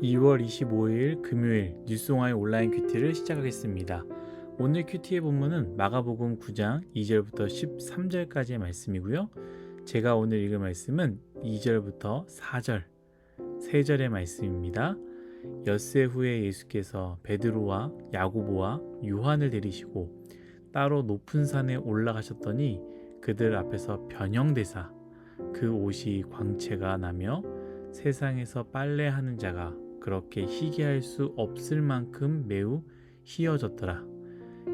2월 25일 금요일 뉴스공화의 온라인 큐티를 시작하겠습니다. 오늘 큐티의 본문은 마가복음 9장 2절부터 13절까지의 말씀이고요. 제가 오늘 읽을 말씀은 2절부터 4절, 3절의 말씀입니다. 엿새 후에 예수께서 베드로와 야고보와 요한을 데리시고 따로 높은 산에 올라가셨더니 그들 앞에서 변형되사 그 옷이 광채가 나며 세상에서 빨래하는 자가 그렇게 희귀할 수 없을 만큼 매우 희어졌더라.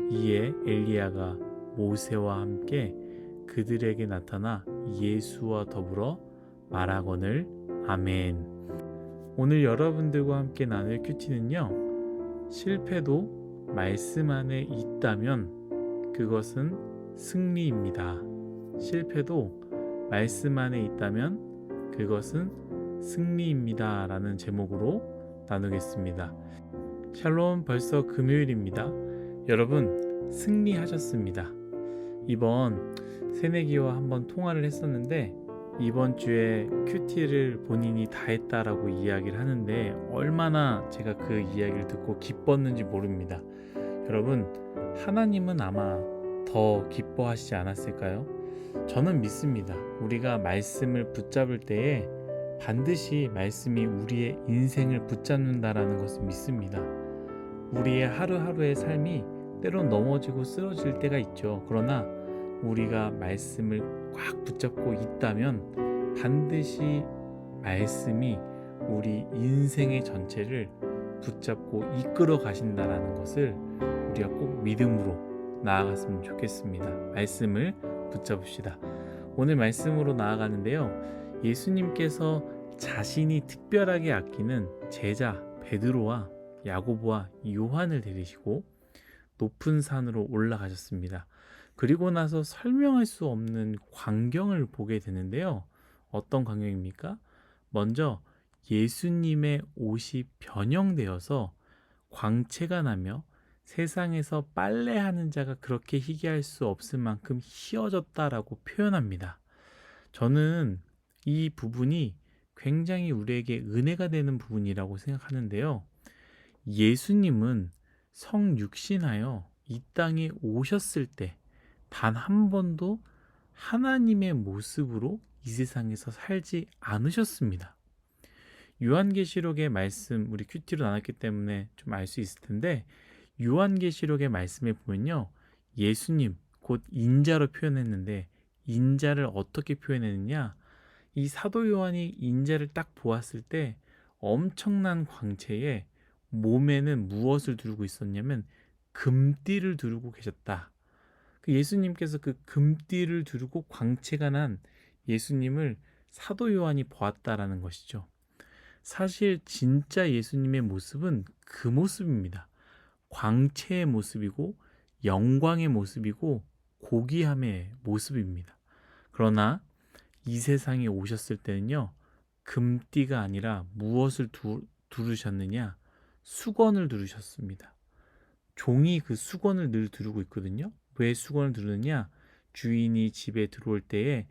이에 엘리야가 모세와 함께 그들에게 나타나 예수와 더불어 말하거늘. 아멘. 오늘 여러분들과 함께 나눌 큐티는요, 실패도 말씀 안에 있다면 그것은 승리입니다. 실패도 말씀 안에 있다면 그것은 승리입니다 라는 제목으로 나누겠습니다. 샬롬, 벌써 금요일입니다. 여러분 승리하셨습니다. 이번 새내기와 한번 통화를 했었는데 이번 주에 큐티를 본인이 다 했다라고 이야기를 하는데 얼마나 제가 그 이야기를 듣고 기뻤는지 모릅니다. 여러분, 하나님은 아마 더 기뻐하시지 않았을까요? 저는 믿습니다. 우리가 말씀을 붙잡을 때에 반드시 말씀이 우리의 인생을 붙잡는다라는 것을 믿습니다. 우리의 하루하루의 삶이 때론 넘어지고 쓰러질 때가 있죠. 그러나 우리가 말씀을 꽉 붙잡고 있다면 반드시 말씀이 우리 인생의 전체를 붙잡고 이끌어 가신다라는 것을 우리가 꼭 믿음으로 나아갔으면 좋겠습니다. 말씀을 붙잡읍시다. 오늘 말씀으로 나아가는데요, 예수님께서 자신이 특별하게 아끼는 제자 베드로와 야고보와 요한을 데리시고 높은 산으로 올라가셨습니다. 그리고 나서 설명할 수 없는 광경을 보게 되는데요. 어떤 광경입니까? 먼저 예수님의 옷이 변형되어서 광채가 나며 세상에서 빨래하는 자가 그렇게 희귀할 수 없을 만큼 희어졌다라고 표현합니다. 저는 이 부분이 굉장히 우리에게 은혜가 되는 부분이라고 생각하는데요. 예수님은 성육신하여 이 땅에 오셨을 때 단 한 번도 하나님의 모습으로 이 세상에서 살지 않으셨습니다. 요한계시록의 말씀, 우리 큐티로 나눴기 때문에 좀 알 수 있을 텐데, 요한계시록의 말씀에 보면요, 예수님 곧 인자로 표현했는데 인자를 어떻게 표현했느냐, 이 사도 요한이 인자를 딱 보았을 때 엄청난 광채에 몸에는 무엇을 두르고 있었냐면 금띠를 두르고 계셨다. 그 예수님께서 그 금띠를 두르고 광채가 난 예수님을 사도 요한이 보았다라는 것이죠. 사실 진짜 예수님의 모습은 그 모습입니다. 광채의 모습이고 영광의 모습이고 고귀함의 모습입니다. 그러나 이 세상에 오셨을 때는요, 금띠가 아니라 무엇을 두르셨느냐? 수건을 두르셨습니다. 종이 그 수건을 늘 두르고 있거든요. 왜 수건을 두르느냐? 주인이 집에 들어올 때에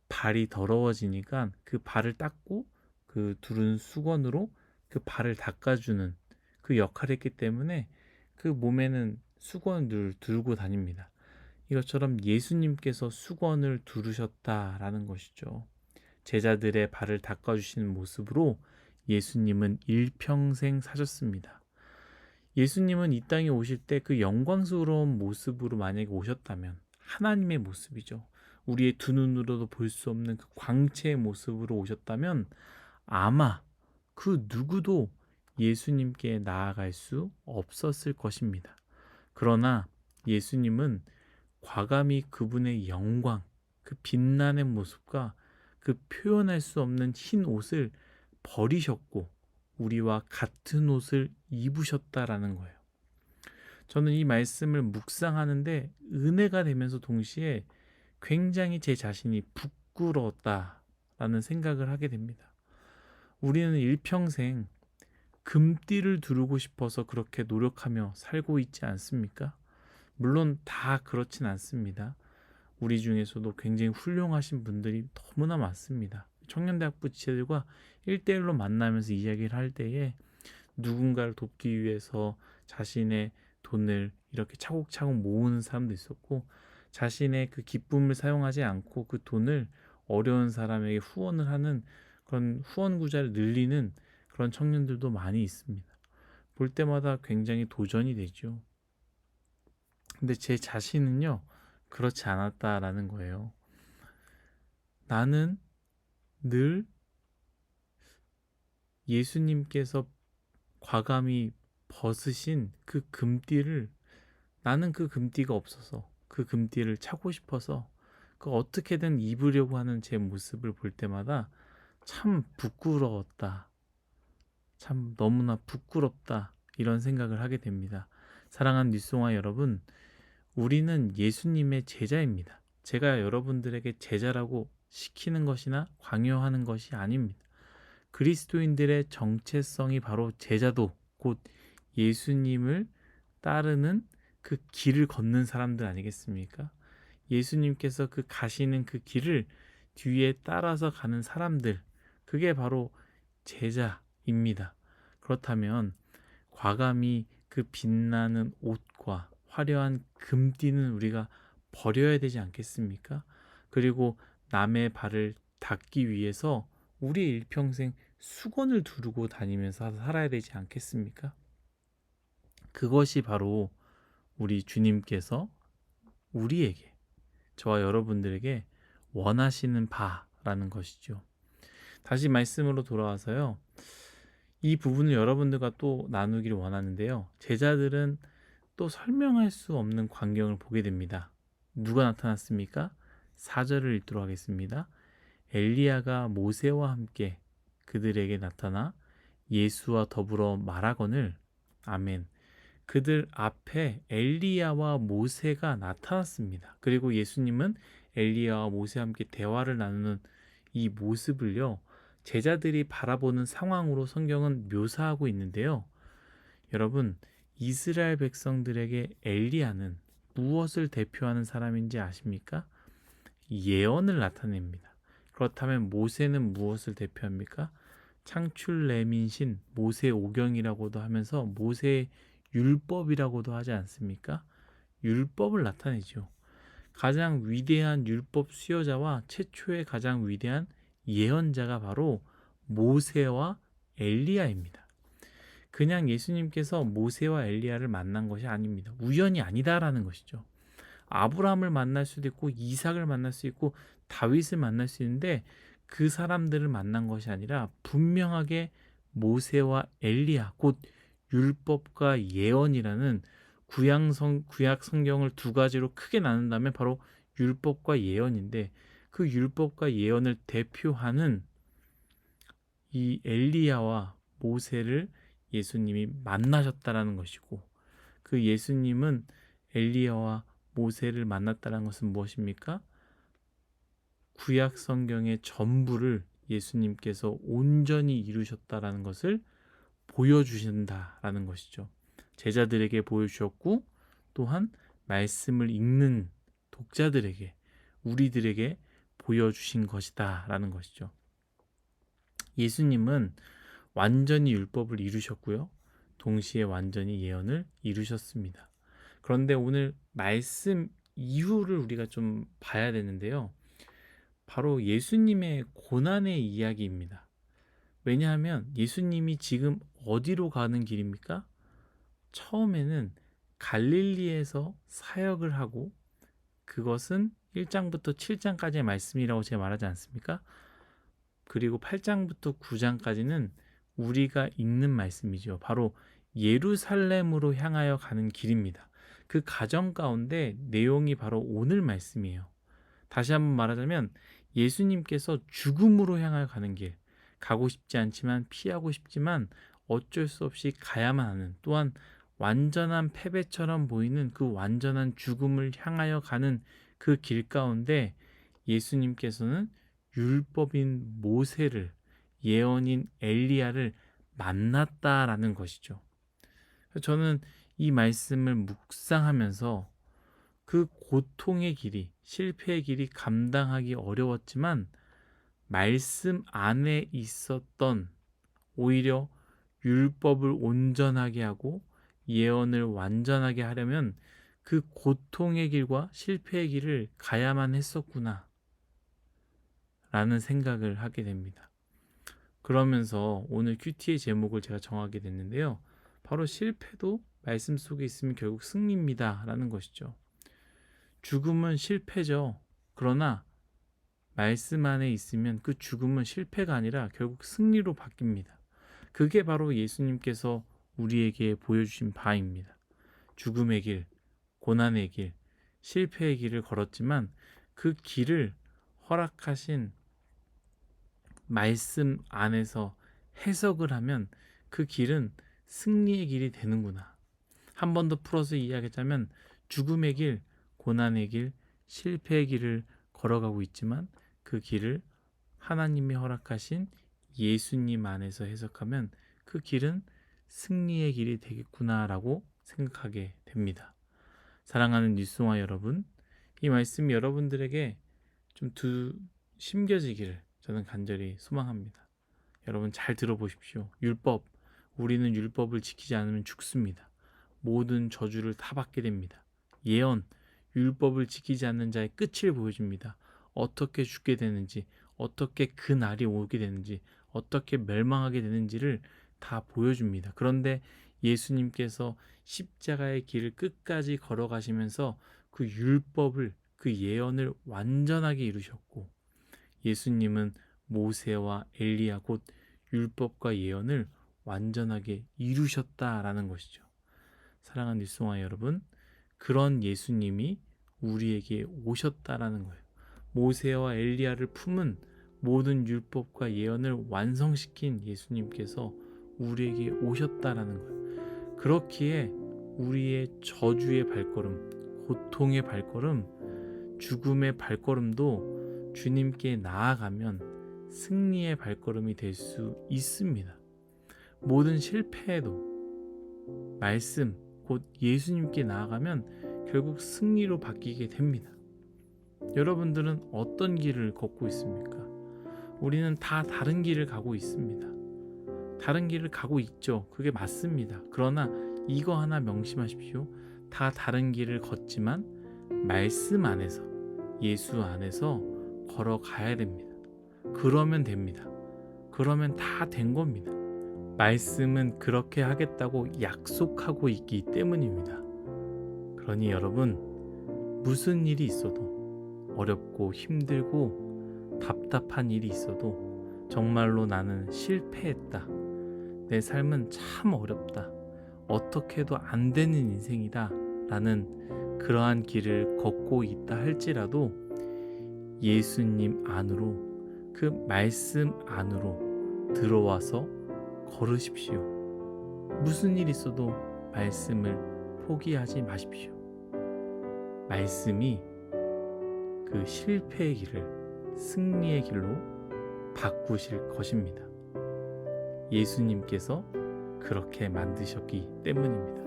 발이 더러워지니까 그 발을 닦고 그 두른 수건으로 그 발을 닦아주는 그 역할을 했기 때문에 그 몸에는 수건을 늘 두르고 다닙니다. 이것처럼 예수님께서 수건을 두르셨다라는 것이죠. 제자들의 발을 닦아주시는 모습으로 예수님은 일평생 사셨습니다. 예수님은 이 땅에 오실 때 그 영광스러운 모습으로 만약에 오셨다면 하나님의 모습이죠. 우리의 두 눈으로도 볼 수 없는 그 광채의 모습으로 오셨다면 아마 그 누구도 예수님께 나아갈 수 없었을 것입니다. 그러나 예수님은 과감히 그분의 영광, 그 빛나는 모습과 그 표현할 수 없는 흰 옷을 버리셨고 우리와 같은 옷을 입으셨다라는 거예요. 저는 이 말씀을 묵상하는데 은혜가 되면서 동시에 굉장히 제 자신이 부끄러웠다라는 생각을 하게 됩니다. 우리는 일평생 금띠를 두르고 싶어서 그렇게 노력하며 살고 있지 않습니까? 물론 다 그렇진 않습니다. 우리 중에서도 굉장히 훌륭하신 분들이 너무나 많습니다. 청년대학부 지체들과 1대1로 만나면서 이야기를 할 때에 누군가를 돕기 위해서 자신의 돈을 이렇게 차곡차곡 모으는 사람도 있었고, 자신의 그 기쁨을 사용하지 않고 그 돈을 어려운 사람에게 후원을 하는 그런 후원 구자를 늘리는 그런 청년들도 많이 있습니다. 볼 때마다 굉장히 도전이 되죠. 근데 제 자신은요, 그렇지 않았다라는 거예요. 나는 늘 예수님께서 과감히 벗으신 그 금띠를, 나는 그 금띠가 없어서 그 금띠를 차고 싶어서 그 어떻게든 입으려고 하는 제 모습을 볼 때마다 참 부끄러웠다. 참 너무나 부끄럽다. 이런 생각을 하게 됩니다. 사랑하는 뉴스송아 여러분, 우리는 예수님의 제자입니다. 제가 여러분들에게 제자라고 시키는 것이나 강요하는 것이 아닙니다. 그리스도인들의 정체성이 바로 제자도 곧 예수님을 따르는 그 길을 걷는 사람들 아니겠습니까? 예수님께서 그 가시는 그 길을 뒤에 따라서 가는 사람들, 그게 바로 제자입니다. 그렇다면 과감히 그 빛나는 옷과 화려한 금띠는 우리가 버려야 되지 않겠습니까? 그리고 남의 발을 닦기 위해서 우리 일평생 수건을 두르고 다니면서 살아야 되지 않겠습니까? 그것이 바로 우리 주님께서 우리에게, 저와 여러분들에게 원하시는 바라는 것이죠. 다시 말씀으로 돌아와서요. 이 부분을 여러분들과 또 나누기를 원하는데요. 제자들은 또 설명할 수 없는 광경을 보게 됩니다. 누가 나타났습니까? 4절을 읽도록 하겠습니다. 엘리야가 모세와 함께 그들에게 나타나 예수와 더불어 말하거늘. 아멘. 그들 앞에 엘리야와 모세가 나타났습니다. 그리고 예수님은 엘리야와 모세와 함께 대화를 나누는 이 모습을요, 제자들이 바라보는 상황으로 성경은 묘사하고 있는데요. 여러분, 이스라엘 백성들에게 엘리야는 무엇을 대표하는 사람인지 아십니까? 예언을 나타냅니다. 그렇다면 모세는 무엇을 대표합니까? 창출 내민신 모세 오경이라고도 하면서 모세의 율법이라고도 하지 않습니까? 율법을 나타내죠. 가장 위대한 율법 수여자와 최초의 가장 위대한 예언자가 바로 모세와 엘리야입니다. 그냥 예수님께서 모세와 엘리야를 만난 것이 아닙니다. 우연이 아니다라는 것이죠. 아브라함을 만날 수도 있고 이삭을 만날 수 있고 다윗을 만날 수 있는데 그 사람들을 만난 것이 아니라 분명하게 모세와 엘리야, 곧 율법과 예언이라는 구약 성경을 두 가지로 크게 나눈다면 바로 율법과 예언인데, 그 율법과 예언을 대표하는 이 엘리야와 모세를 예수님이 만나셨다라는 것이고, 그 예수님은 엘리야와 모세를 만났다는 것은 무엇입니까? 구약 성경의 전부를 예수님께서 온전히 이루셨다라는 것을 보여주신다라는 것이죠. 제자들에게 보여주셨고, 또한 말씀을 읽는 독자들에게, 우리들에게 보여주신 것이다라는 것이죠. 예수님은 완전히 율법을 이루셨고요, 동시에 완전히 예언을 이루셨습니다. 그런데 오늘 말씀 이유를 우리가 좀 봐야 되는데요. 바로 예수님의 고난의 이야기입니다. 왜냐하면 예수님이 지금 어디로 가는 길입니까? 처음에는 갈릴리에서 사역을 하고, 그것은 1장부터 7장까지의 말씀이라고 제가 말하지 않습니까? 그리고 8장부터 9장까지는 우리가 읽는 말씀이죠. 바로 예루살렘으로 향하여 가는 길입니다. 그 과정 가운데 내용이 바로 오늘 말씀이에요. 다시 한번 말하자면 예수님께서 죽음으로 향하여 가는 길, 가고 싶지 않지만 피하고 싶지만 어쩔 수 없이 가야만 하는, 또한 완전한 패배처럼 보이는 그 완전한 죽음을 향하여 가는 그 길 가운데 예수님께서는 율법인 모세를, 예언인 엘리야를 만났다라는 것이죠. 저는 이 말씀을 묵상하면서 그 고통의 길이, 실패의 길이 감당하기 어려웠지만 말씀 안에 있었던 오히려 율법을 온전하게 하고 예언을 완전하게 하려면 그 고통의 길과 실패의 길을 가야만 했었구나 라는 생각을 하게 됩니다. 그러면서 오늘 큐티의 제목을 제가 정하게 됐는데요. 바로 실패도 말씀 속에 있으면 결국 승리입니다 라는 것이죠. 죽음은 실패죠. 그러나 말씀 안에 있으면 그 죽음은 실패가 아니라 결국 승리로 바뀝니다. 그게 바로 예수님께서 우리에게 보여주신 바입니다. 죽음의 길, 고난의 길, 실패의 길을 걸었지만 그 길을 허락하신 말씀 안에서 해석을 하면 그 길은 승리의 길이 되는구나. 한 번 더 풀어서 이야기하자면 죽음의 길, 고난의 길, 실패의 길을 걸어가고 있지만 그 길을 하나님이 허락하신 예수님 안에서 해석하면 그 길은 승리의 길이 되겠구나라고 생각하게 됩니다. 사랑하는 뉴스와 여러분, 이 말씀이 여러분들에게 좀 심겨지기를 저는 간절히 소망합니다. 여러분 잘 들어보십시오. 율법, 우리는 율법을 지키지 않으면 죽습니다. 모든 저주를 다 받게 됩니다. 예언, 율법을 지키지 않는 자의 끝을 보여줍니다. 어떻게 죽게 되는지, 어떻게 그 날이 오게 되는지, 어떻게 멸망하게 되는지를 다 보여줍니다. 그런데 예수님께서 십자가의 길을 끝까지 걸어가시면서 그 율법을, 그 예언을 완전하게 이루셨고, 예수님은 모세와 엘리야 곧 율법과 예언을 완전하게 이루셨다라는 것이죠. 사랑하는 뉴스와 여러분, 그런 예수님이 우리에게 오셨다라는 거예요. 모세와 엘리야를 품은 모든 율법과 예언을 완성시킨 예수님께서 우리에게 오셨다라는 거예요. 그렇기에 우리의 저주의 발걸음, 고통의 발걸음, 죽음의 발걸음도 주님께 나아가면 승리의 발걸음이 될 수 있습니다. 모든 실패에도 말씀, 곧 예수님께 나아가면 결국 승리로 바뀌게 됩니다. 여러분들은 어떤 길을 걷고 있습니까? 우리는 다 다른 길을 가고 있습니다. 다른 길을 가고 있죠. 그게 맞습니다. 그러나 이거 하나 명심하십시오. 다 다른 길을 걷지만 말씀 안에서, 예수 안에서 걸어가야 됩니다. 그러면 됩니다. 그러면 다 된 겁니다. 말씀은 그렇게 하겠다고 약속하고 있기 때문입니다. 그러니 여러분, 무슨 일이 있어도, 어렵고 힘들고 답답한 일이 있어도 정말로 나는 실패했다, 내 삶은 참 어렵다, 어떻게 해도 안 되는 인생이다 라는 그러한 길을 걷고 있다 할지라도 예수님 안으로, 그 말씀 안으로 들어와서 걸으십시오. 무슨 일 있어도 말씀을 포기하지 마십시오. 말씀이 그 실패의 길을 승리의 길로 바꾸실 것입니다. 예수님께서 그렇게 만드셨기 때문입니다.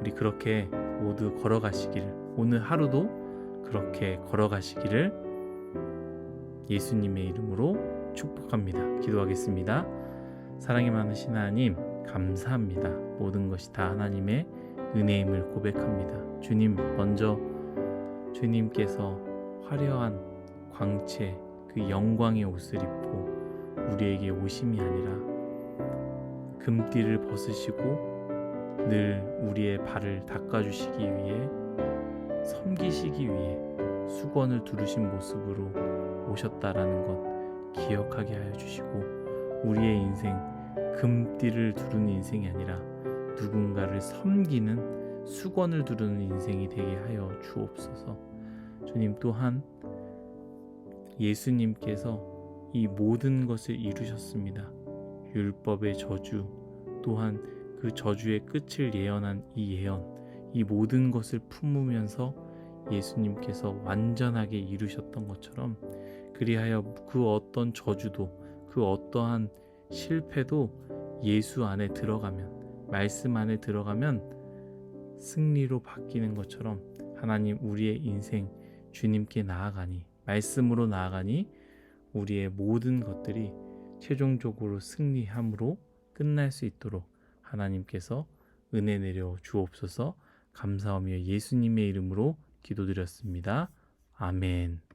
우리 그렇게 모두 걸어가시기를, 오늘 하루도 그렇게 걸어가시기를 예수님의 이름으로 축복합니다. 기도하겠습니다. 사랑이 많으신 하나님, 감사합니다. 모든 것이 다 하나님의 은혜임을 고백합니다. 주님, 먼저 주님께서 화려한 광채, 그 영광의 옷을 입고 우리에게 오심이 아니라 금띠를 벗으시고 늘 우리의 발을 닦아주시기 위해, 섬기시기 위해 수건을 두르신 모습으로 오셨다라는 것 기억하게 하여 주시고, 우리의 인생 금띠를 두르는 인생이 아니라 누군가를 섬기는 수건을 두르는 인생이 되게 하여 주옵소서. 주님, 또한 예수님께서 이 모든 것을 이루셨습니다. 율법의 저주, 또한 그 저주의 끝을 예언한 이 예언, 이 모든 것을 품으면서 예수님께서 완전하게 이루셨던 것처럼, 그리하여 그 어떤 저주도, 그 어떠한 실패도 예수 안에 들어가면, 말씀 안에 들어가면 승리로 바뀌는 것처럼 하나님, 우리의 인생 주님께 나아가니, 말씀으로 나아가니 우리의 모든 것들이 최종적으로 승리함으로 끝날 수 있도록 하나님께서 은혜 내려 주옵소서. 감사하며 예수님의 이름으로 기도드렸습니다. 아멘.